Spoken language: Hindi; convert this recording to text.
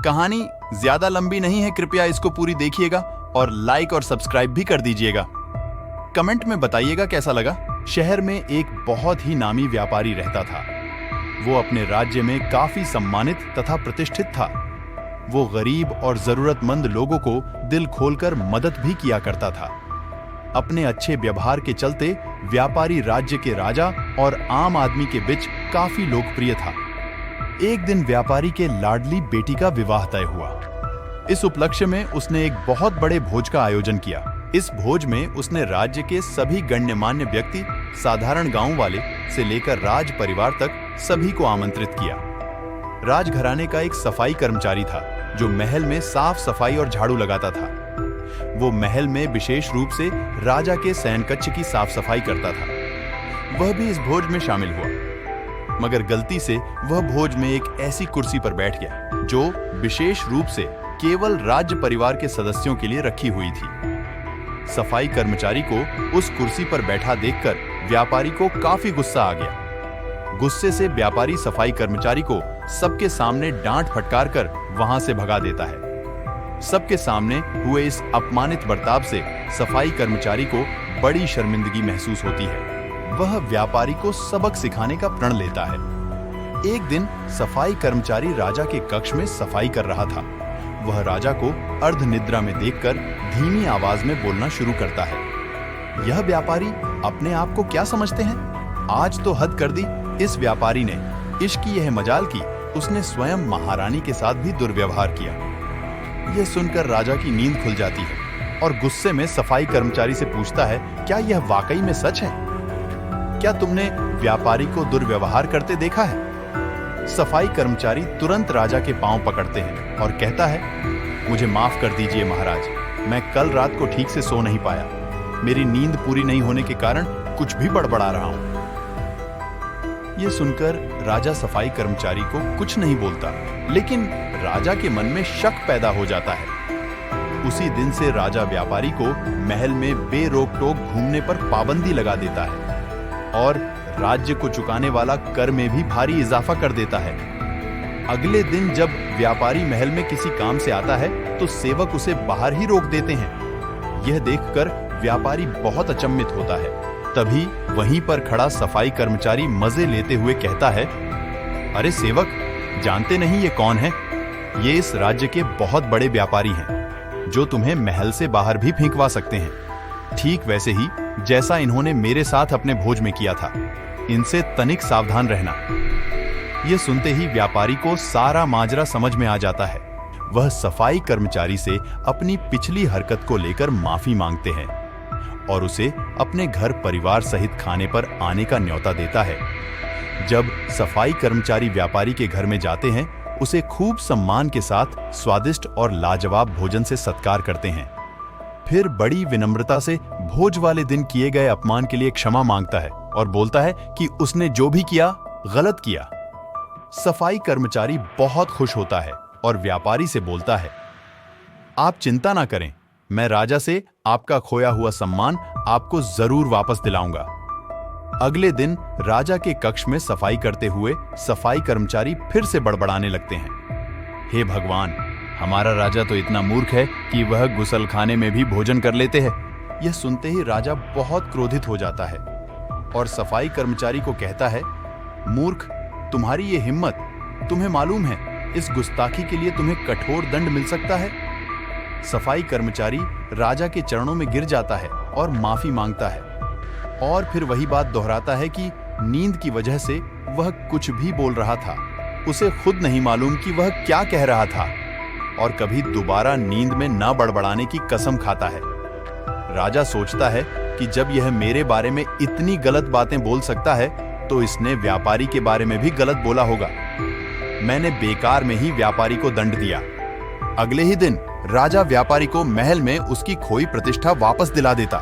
कहानी ज्यादा लंबी नहीं है, कृपया इसको पूरी देखिएगा और लाइक और सब्सक्राइब भी कर दीजिएगा। कमेंट में बताइएगा कैसा लगा। शहर में एक बहुत ही नामी व्यापारी रहता था। वो अपने राज्य में काफी सम्मानित तथा प्रतिष्ठित था। वो गरीब और जरूरतमंद लोगों को दिल खोलकर मदद भी किया करता था। अपने अच्छे व्यवहार के चलते व्यापारी राज्य के राजा और आम आदमी के बीच काफी लोकप्रिय था। एक दिन व्यापारी के लाडली बेटी का विवाह तय हुआ। इस उपलक्ष्य में उसने एक बहुत बड़े भोज का आयोजन किया। इस भोज में उसने राज्य के सभी गण्यमान्य व्यक्ति, साधारण गांव वाले से लेकर राज परिवार तक सभी को आमंत्रित किया। राजघराने का एक सफाई कर्मचारी था जो महल में साफ सफाई और झाड़ू लगाता था। वो महल में विशेष रूप से राजा के शयनकक्ष की साफ सफाई करता था। वह भी इस भोज में शामिल हुआ, मगर गलती से वह भोज में एक ऐसी कुर्सी पर बैठ गया जो विशेष रूप से केवल राज्य परिवार के सदस्यों के लिए रखी हुई थी। सफाई कर्मचारी को उस कुर्सी पर बैठा देखकर व्यापारी को काफी गुस्सा आ गया। गुस्से से व्यापारी सफाई कर्मचारी को सबके सामने डांट फटकार कर वहां से भगा देता है। सबके सामने हुए इस अपमानित बर्ताव से सफाई कर्मचारी को बड़ी शर्मिंदगी महसूस होती है। वह व्यापारी को सबक सिखाने का प्रण लेता है। एक दिन सफाई कर्मचारी राजा के कक्ष में सफाई कर रहा था। वह राजा को अर्ध निद्रा में देखकर धीमी आवाज में बोलना शुरू करता है। यह व्यापारी अपने आप को क्या समझते हैं? आज तो हद कर दी इस व्यापारी ने। इश्क की यह मजाल की उसने स्वयं महारानी के साथ भी दुर्व्यवहार किया। यह सुनकर राजा की नींद खुल जाती है और गुस्से में सफाई कर्मचारी से पूछता है, क्या यह वाकई में सच है? क्या तुमने व्यापारी को दुर्व्यवहार करते देखा है? सफाई कर्मचारी तुरंत राजा के पांव पकड़ते हैं और कहता है, मुझे माफ कर दीजिए महाराज, मैं कल रात को ठीक से सो नहीं पाया। मेरी नींद पूरी नहीं होने के कारण कुछ भी बड़बड़ा रहा हूं। यह सुनकर राजा सफाई कर्मचारी को कुछ नहीं बोलता, लेकिन राजा के मन में शक पैदा हो जाता है। उसी दिन से राजा व्यापारी को महल में बेरोक-टोक घूमने पर पाबंदी लगा देता है और राज्य को चुकाने वाला कर में भी भारी इजाफा कर देता है। अगले दिन जब व्यापारी महल में किसी काम से आता है तो सेवक उसे बाहर ही रोक देते हैं। यह देखकर व्यापारी बहुत अचंभित होता है। तभी वहीं पर खड़ा सफाई कर्मचारी मजे लेते हुए कहता है, अरे सेवक, जानते नहीं ये कौन है? ये इस राज्य के बहुत बड़े व्यापारी हैं, जो तुम्हें महल से बाहर भी फेंकवा सकते हैं। ठीक वैसे ही जैसा इन्होंने मेरे साथ अपने भोज में किया था। इनसे तनिक सावधान रहना। यह सुनते ही व्यापारी को सारा माजरा समझ में आ जाता है। वह सफाई कर्मचारी से अपनी पिछली हरकत को लेकर माफी मांगते हैं और उसे अपने घर परिवार सहित खाने पर आने का न्योता देता है। जब सफाई कर्मचारी व्यापारी के घर में जाते हैं, उसे खूब सम्मान के साथ स्वादिष्ट और लाजवाब भोजन से सत्कार करते हैं। फिर बड़ी विनम्रता से भोज वाले दिन किए गए अपमान के लिए क्षमा मांगता है और बोलता है कि उसने जो भी किया गलत किया। सफाई कर्मचारी बहुत खुश होता है और व्यापारी से बोलता है, आप चिंता ना करें, मैं राजा से आपका खोया हुआ सम्मान आपको जरूर वापस दिलाऊंगा। अगले दिन राजा के कक्ष में सफाई करते हुए सफाई कर्मचारी फिर से बड़बड़ाने लगते हैं, हे भगवान, हमारा राजा तो इतना मूर्ख है कि वह गुसलखाने में भी भोजन कर लेते हैं। यह सुनते ही राजा बहुत क्रोधित हो जाता है और सफाई कर्मचारी को कहता है, मूर्ख, तुम्हारी ये हिम्मत, तुम्हें मालूम है इस गुस्ताखी के लिए तुम्हें कठोर दंड मिल सकता है। सफाई कर्मचारी राजा के चरणों में गिर जाता है और माफी मांगता है और फिर वही बात दोहराता है कि नींद की वजह से वह कुछ भी बोल रहा था। उसे खुद नहीं मालूम कि वह क्या कह रहा था और कभी दोबारा नींद में न बड़बड़ाने की कसम खाता है। राजा सोचता है कि जब यह मेरे बारे में इतनी गलत बातें बोल सकता है तो इसने व्यापारी के बारे में भी गलत बोला होगा। मैंने बेकार में ही व्यापारी को दंड दिया। अगले ही दिन राजा व्यापारी को महल में उसकी खोई प्रतिष्ठा वापस दिला देता